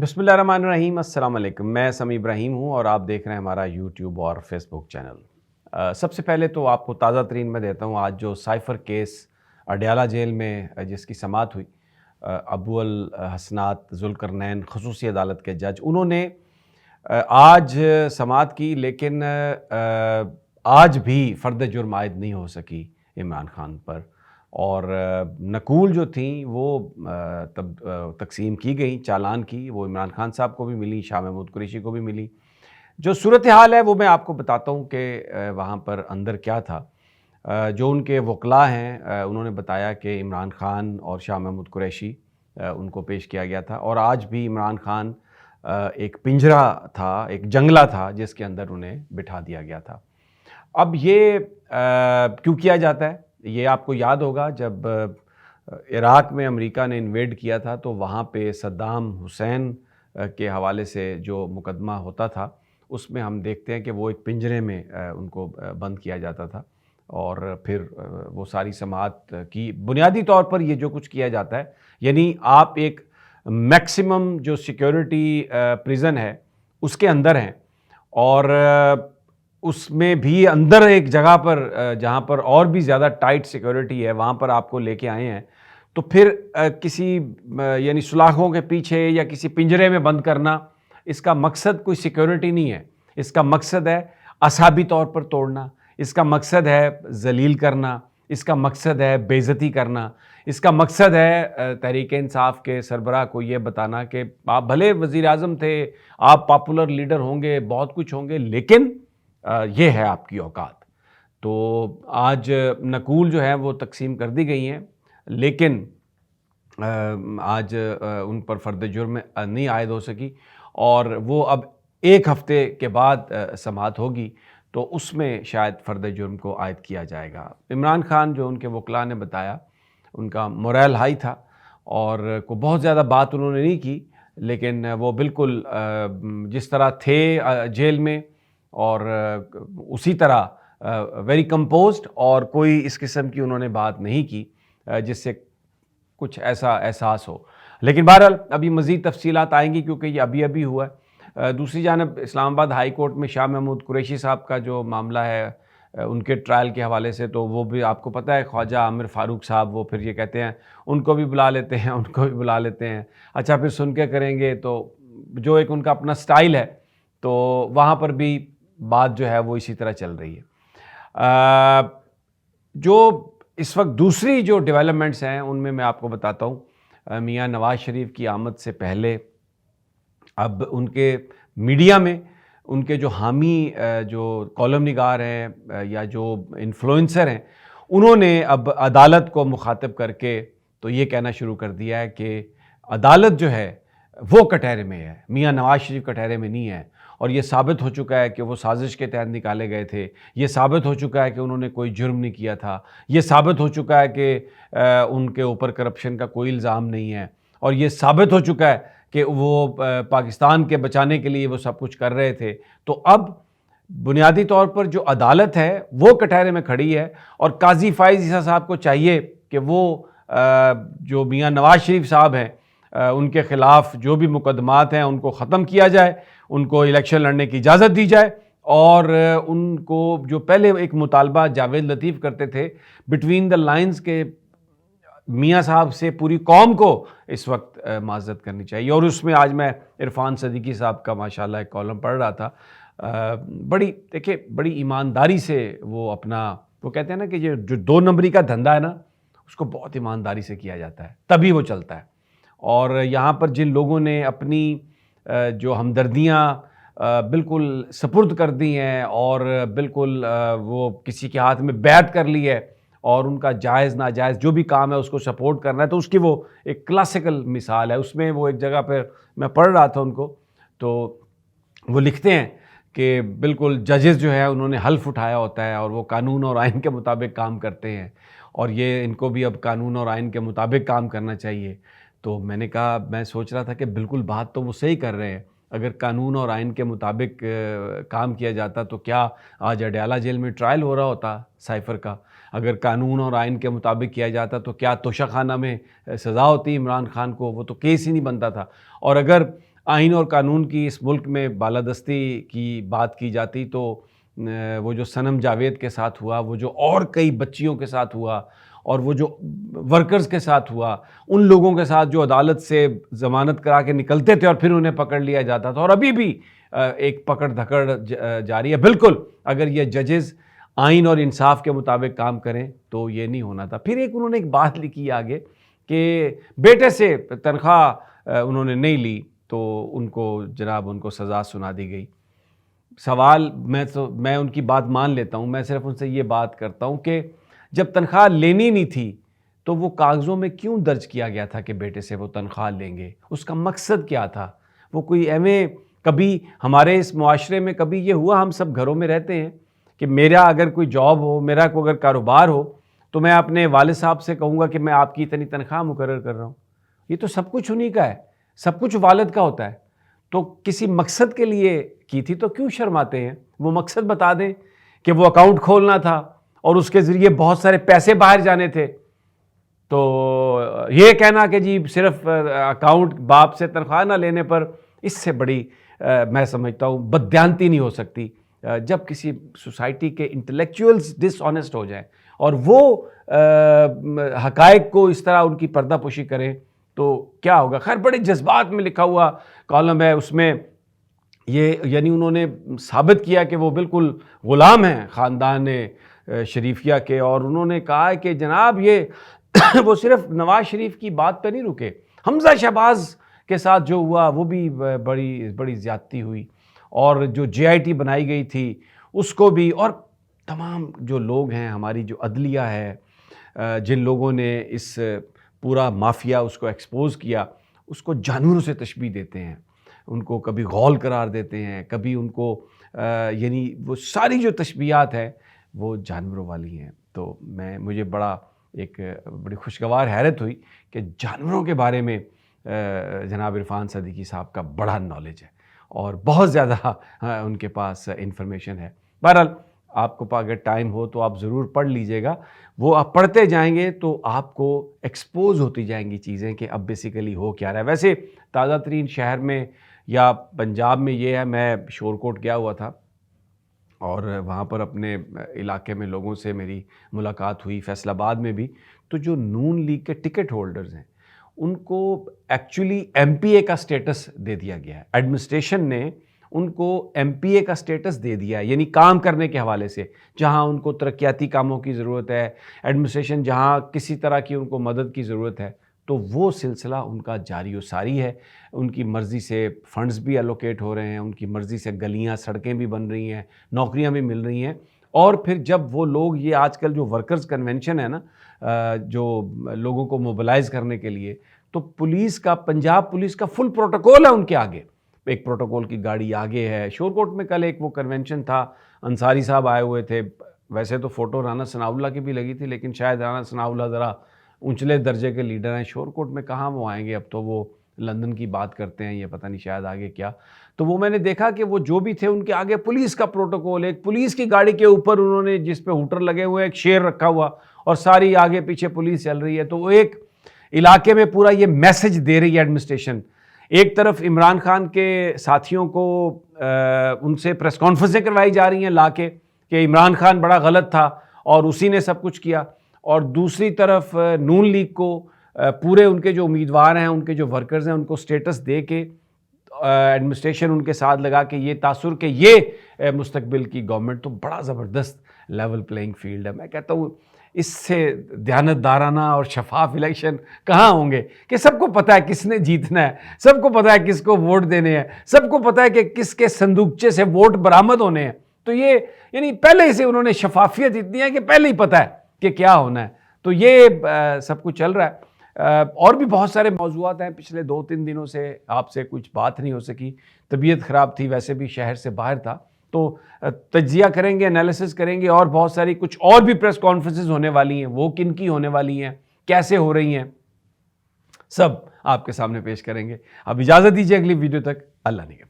बिस्मिल्लाहिर्रहमानिर्रहीम। अस्सलाम वालेकुम। मैं समी इब्राहिम हूँ और आप देख रहे हैं हमारा यूट्यूब और फेसबुक चैनल। सबसे पहले तो आपको ताज़ा तरीन मैं देता हूँ आज जो साइफ़र केस अडयाला जेल में जिसकी समाअत हुई। अबू अल हसनात ज़ुल्करनैन ख़ुसूसी अदालत के जज उन्होंने आज समाअत की, लेकिन आज भी फ़र्द जुर्म आयद नहीं हो सकी इमरान खान पर। और नकूल जो थी वो तब तक़सीम की गई, चालान की, वो इमरान खान साहब को भी मिली, शाह महमूद कुरैशी को भी मिली। जो सूरत हाल है वो मैं आपको बताता हूँ कि वहाँ पर अंदर क्या था। जो उनके वकला हैं उन्होंने बताया कि इमरान खान और शाह महमूद कुरैशी उनको पेश किया गया था, और आज भी इमरान खान एक पिंजरा था, एक जंगला था जिसके अंदर उन्हें बिठा दिया गया था। अब ये क्यों किया जाता है? ये आपको याद होगा जब इराक़ में अमेरिका ने इन्वेड किया था तो वहाँ पे सद्दाम हुसैन के हवाले से जो मुकदमा होता था उसमें हम देखते हैं कि वो एक पिंजरे में उनको बंद किया जाता था, और फिर वो सारी समाअत की बुनियादी तौर पर ये जो कुछ किया जाता है, यानी आप एक मैक्सिमम जो सिक्योरिटी प्रिज़न है उसके अंदर हैं, और उसमें भी अंदर एक जगह पर जहाँ पर और भी ज़्यादा टाइट सिक्योरिटी है वहाँ पर आपको लेके आए हैं। तो फिर किसी यानी सुलाखों के पीछे या किसी पिंजरे में बंद करना, इसका मकसद कोई सिक्योरिटी नहीं है। इसका मकसद है असाबी तौर पर तोड़ना, इसका मकसद है ज़लील करना, इसका मकसद है बेइज़्ज़ती करना, इसका मकसद है तहरीक इंसाफ के सरबराह को ये बताना कि आप भले वज़ीर आज़म थे, आप पॉपुलर लीडर होंगे, बहुत कुछ होंगे, लेकिन ये है आपकी औकात। तो आज नकूल जो है वो तक़सीम कर दी गई हैं, लेकिन आज उन पर फ़र्द जुर्म नहीं आयद हो सकी, और वो अब एक हफ़्ते के बाद समाअत होगी तो उसमें शायद फ़र्द जुर्म को आयद किया जाएगा। इमरान खान जो उनके वकला ने बताया, उनका मोरल हाई था और को बहुत ज़्यादा बात उन्होंने नहीं की, लेकिन वो बिल्कुल जिस तरह थे जेल में और उसी तरह वेरी कंपोज्ड, और कोई इस किस्म की उन्होंने बात नहीं की जिससे कुछ ऐसा एहसास हो। लेकिन बहरहाल अभी मज़ीद तफ़सीलात आएंगी क्योंकि ये अभी हुआ है। दूसरी जानब इस्लामाबाद हाई कोर्ट में शाह महमूद कुरैशी साहब का जो मामला है उनके ट्रायल के हवाले से, तो वो भी आपको पता है ख्वाजा आमिर फ़ारूक साहब, वो फिर ये कहते हैं उनको भी बुला लेते हैं, उनको भी बुला लेते हैं। अच्छा, फिर सुन के करेंगे, तो जो एक उनका अपना स्टाइल है, तो वहाँ पर भी बात जो है वो इसी तरह चल रही है। जो इस वक्त दूसरी जो डेवलपमेंट्स हैं उनमें मैं आपको बताता हूँ। मियाँ नवाज़ शरीफ की आमद से पहले अब उनके मीडिया में उनके जो हामी जो कॉलम निगार हैं या जो इन्फ्लुएंसर हैं, उन्होंने अब अदालत को मुखातिब करके तो ये कहना शुरू कर दिया है कि अदालत जो है वो कटहरे में है, मियाँ नवाज़ शरीफ कटहरे में नहीं है। और ये साबित हो चुका है कि वो साजिश के तहत निकाले गए थे, ये साबित हो चुका है कि उन्होंने कोई जुर्म नहीं किया था, ये साबित हो चुका है कि उनके ऊपर करप्शन का कोई इल्ज़ाम नहीं है, और ये साबित हो चुका है कि वो पाकिस्तान के बचाने के लिए वो सब कुछ कर रहे थे। तो अब बुनियादी तौर पर जो अदालत है वो कटहरे में खड़ी है, और काजी फ़ाइज़ ईसा साहब को चाहिए कि वो जो मियाँ नवाज़ शरीफ साहब हैं उनके ख़िलाफ़ जो भी मुकदमात हैं उनको ख़त्म किया जाए, उनको इलेक्शन लड़ने की इजाज़त दी जाए, और उनको जो पहले एक मुतालबा जावेद लतीफ़ करते थे बिटवीन द लाइन्स के मियाँ साहब से पूरी कौम को इस वक्त माज़रत करनी चाहिए। और उसमें आज मैं इरफ़ान सदीकी साहब का माशाल्लाह एक कॉलम पढ़ रहा था। बड़ी देखिए बड़ी ईमानदारी से वो अपना, वो कहते हैं ना कि ये जो 2 नंबरी का धंधा है ना, उसको बहुत ईमानदारी से किया जाता है, तभी वो चलता है। और यहाँ पर जिन लोगों ने अपनी जो हमदर्दियाँ बिल्कुल सपुर्द कर दी हैं और बिल्कुल वो किसी के हाथ में बैत कर ली है और उनका जायज़ नाजायज़ जो भी काम है उसको सपोर्ट करना है, तो उसकी वो एक क्लासिकल मिसाल है। उसमें वो एक जगह पर मैं पढ़ रहा था उनको, तो वो लिखते हैं कि बिल्कुल जजेस जो है उन्होंने हल्फ उठाया होता है और वो कानून और आइन के मुताबिक काम करते हैं, और ये इनको भी अब कानून और आइन के मुताबिक काम करना चाहिए। तो मैंने कहा, मैं सोच रहा था कि बिल्कुल बात तो वो सही कर रहे हैं। अगर कानून और आइन के मुताबिक काम किया जाता तो क्या आज अडयाला जेल में ट्रायल हो रहा होता साइफ़र का? अगर कानून और आइन के मुताबिक किया जाता तो क्या तोशाखाना में सज़ा होती इमरान खान को? वो तो केस ही नहीं बनता था। और अगर آئین اور قانون کی اس ملک میں بالادستی کی بات کی جاتی تو وہ جو صنم جاوید کے ساتھ ہوا، وہ جو اور کئی بچیوں کے ساتھ ہوا، اور وہ جو ورکرز کے ساتھ ہوا، ان لوگوں کے ساتھ جو عدالت سے ضمانت کرا کے نکلتے تھے اور پھر انہیں پکڑ لیا جاتا تھا، اور ابھی بھی ایک پکڑ دھکڑ جاری ہے. بالکل اگر یہ ججز آئین اور انصاف کے مطابق کام کریں تو یہ نہیں ہونا تھا. پھر انہوں نے ایک بات لکھی آگے کہ بیٹے سے تنخواہ انہوں نے نہیں لی تو ان کو جناب ان کو سزا سنا دی گئی. سوال میں ان کی بات مان لیتا ہوں، میں صرف ان سے یہ بات کرتا ہوں کہ جب تنخواہ لینی نہیں تھی تو وہ کاغذوں میں کیوں درج کیا گیا تھا کہ بیٹے سے وہ تنخواہ لیں گے؟ اس کا مقصد کیا تھا؟ وہ کوئی ایویں کبھی ہمارے اس معاشرے میں کبھی یہ ہوا، ہم سب گھروں میں رہتے ہیں کہ میرا اگر کوئی جاب ہو، میرا کوئی اگر کاروبار ہو تو میں اپنے والد صاحب سے کہوں گا کہ میں آپ کی اتنی تنخواہ مقرر کر رہا ہوں. یہ تو سب کچھ انہی کا ہے، سب کچھ والد کا ہوتا ہے. تو کسی مقصد کے لیے کی تھی تو کیوں شرماتے ہیں؟ وہ مقصد بتا دیں کہ وہ اکاؤنٹ کھولنا تھا اور اس کے ذریعے بہت سارے پیسے باہر جانے تھے. تو یہ کہنا کہ جی صرف اکاؤنٹ باپ سے تنخواہ نہ لینے پر، اس سے بڑی میں سمجھتا ہوں بددیانتی نہیں ہو سکتی. جب کسی سوسائٹی کے انٹلیکچوئلز ڈس آنیسٹ ہو جائیں اور وہ حقائق کو اس طرح ان کی پردہ پوشی کریں تو کیا ہوگا؟ خیر بڑے جذبات میں لکھا ہوا کالم ہے، اس میں یہ یعنی انہوں نے ثابت کیا کہ وہ بالکل غلام ہیں خاندان شریفیہ کے، اور انہوں نے کہا کہ جناب یہ وہ صرف نواز شریف کی بات پہ نہیں رکے، حمزہ شہباز کے ساتھ جو ہوا وہ بھی بڑی زیادتی ہوئی، اور جو JIT بنائی گئی تھی اس کو بھی، اور تمام جو لوگ ہیں ہماری جو عدلیہ ہے، جن لوگوں نے اس پورا مافیا اس کو ایکسپوز کیا، اس کو جانوروں سے تشبیہ دیتے ہیں، ان کو کبھی غول قرار دیتے ہیں، کبھی ان کو یعنی وہ ساری جو تشبیہات ہیں وہ جانوروں والی ہیں. تو مجھے بڑی خوشگوار حیرت ہوئی کہ جانوروں کے بارے میں جناب عرفان صدیقی صاحب کا بڑا نالج ہے اور بہت زیادہ ان کے پاس انفارمیشن ہے. بہرحال آپ کو اگر ٹائم ہو تو آپ ضرور پڑھ لیجئے گا. وہ آپ پڑھتے جائیں گے تو آپ کو ایکسپوز ہوتی جائیں گی چیزیں کہ اب بیسیکلی ہو کیا رہا ہے. ویسے تازہ ترین شہر میں یا پنجاب میں یہ ہے، میں شورکوٹ گیا ہوا تھا اور وہاں پر اپنے علاقے میں لوگوں سے میری ملاقات ہوئی، فیصل آباد میں بھی. تو جو نون لیگ کے ٹکٹ ہولڈرز ہیں ان کو ایکچولی MPA کا سٹیٹس دے دیا گیا ہے. ایڈمنسٹریشن نے ان کو MPA کا سٹیٹس دے دیا ہے، یعنی کام کرنے کے حوالے سے جہاں ان کو ترقیاتی کاموں کی ضرورت ہے، ایڈمنسٹریشن جہاں کسی طرح کی ان کو مدد کی ضرورت ہے تو وہ سلسلہ ان کا جاری و ساری ہے. ان کی مرضی سے فنڈز بھی الوکیٹ ہو رہے ہیں، ان کی مرضی سے گلیاں سڑکیں بھی بن رہی ہیں، نوکریاں بھی مل رہی ہیں. اور پھر جب وہ لوگ یہ آج کل جو ورکرز کنونشن ہے نا، جو لوگوں کو موبلائز کرنے کے لیے، تو پولیس کا، پنجاب پولیس کا فل پروٹوکول ہے ان کے آگے. ایک پروٹوکول کی گاڑی آگے ہے. شورکوٹ میں کل ایک وہ کنونشن تھا، انصاری صاحب آئے ہوئے تھے. ویسے تو فوٹو رانا ثناءاللہ کی بھی لگی تھی، لیکن شاید رانا ثناءاللہ ذرا اونچلے درجے کے لیڈر ہیں. شورکوٹ میں کہاں وہ آئیں گے، اب تو وہ لندن کی بات کرتے ہیں، یہ پتہ نہیں شاید آگے کیا. تو وہ میں نے دیکھا کہ وہ جو بھی تھے ان کے آگے پولیس کا پروٹوکول، ایک پولیس کی گاڑی کے اوپر انہوں نے جس پہ ہوٹر لگے ہوئے ایک شیر رکھا ہوا اور ساری آگے پیچھے پولیس چل رہی ہے. تو وہ ایک علاقے میں پورا یہ میسج دے رہی ہے ایڈمنسٹریشن. ایک طرف عمران خان کے ساتھیوں کو ان سے پریس کانفرنسیں کروائی جا رہی ہیں لا کے کہ عمران خان بڑا غلط تھا اور اسی نے سب کچھ کیا، اور دوسری طرف نون لیگ کو پورے ان کے جو امیدوار ہیں، ان کے جو ورکرز ہیں، ان کو سٹیٹس دے کے ایڈمنسٹریشن ان کے ساتھ لگا کہ یہ تاثر کہ یہ مستقبل کی گورنمنٹ. تو بڑا زبردست لیول پلینگ فیلڈ ہے. میں کہتا ہوں اس سے دیانتدارانہ اور شفاف الیکشن کہاں ہوں گے کہ سب کو پتہ ہے کس نے جیتنا ہے، سب کو پتہ ہے کس کو ووٹ دینے ہیں، سب کو پتہ ہے کہ کس کے صندوقچے سے ووٹ برآمد ہونے ہیں. تو یہ یعنی پہلے ہی سے انہوں نے شفافیت اتنی ہے کہ پہلے ہی پتہ ہے کہ کیا ہونا ہے. تو یہ سب کچھ چل رہا ہے. اور بھی بہت سارے موضوعات ہیں. پچھلے 2-3 دنوں سے آپ سے کچھ بات نہیں ہو سکی، طبیعت خراب تھی، ویسے بھی شہر سے باہر تھا. تو تجزیہ کریں گے، انالیسس کریں گے، اور بہت ساری کچھ اور بھی پریس کانفرنسز ہونے والی ہیں، وہ کن کی ہونے والی ہیں، کیسے ہو رہی ہیں، سب آپ کے سامنے پیش کریں گے. اب اجازت دیجیے اگلی ویڈیو تک. اللہ نگہبان.